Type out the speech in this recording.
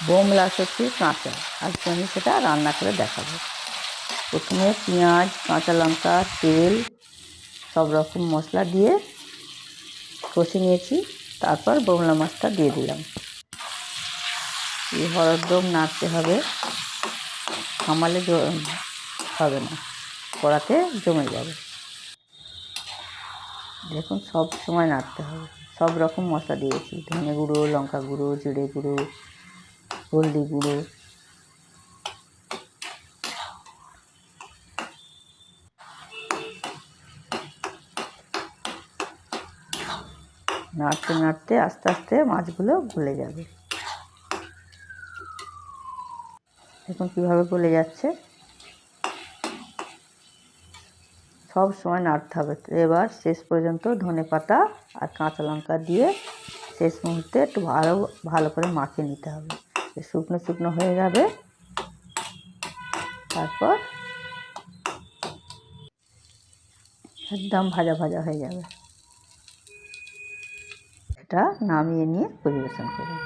বোমলাস হচ্ছে কাঁচা, আজকে আমি সেটা রান্না করে দেখাবো। প্রথমে পেঁয়াজ, কাঁচা লঙ্কা, তেল সব রকম মশলা দিয়ে কষে নিয়েছি। তারপর বোমলা মাছটা দিয়ে দিলাম। এই হরদম নাড়তে হবে, থামালে হবে না, কড়াতে জমে যাবে। দেখুন সব সময় নাড়তে হবে। সব রকম মশলা দিয়েছি, ধনে গুঁড়ো, লঙ্কা গুঁড়ো, জিরে গুঁড়ো, হলদি গুঁড়ো। নাড়তে নাড়তে আস্তে আস্তে মাছগুলো গলে যাবে। দেখুন কীভাবে গলে যাচ্ছে। সব সময় নাড়তে হবে। এবার শেষ পর্যন্ত ধনেপাতা আর কাঁচা লঙ্কা দিয়ে শেষ মুহূর্তে একটু ভালো করে মাখিয়ে নিতে হবে। শুকনো শুকনো হয়ে যাবে, তারপর একদম ভাজা ভাজা হয়ে যাবে। এটা নামিয়ে নিয়ে পরিবেশন করুন।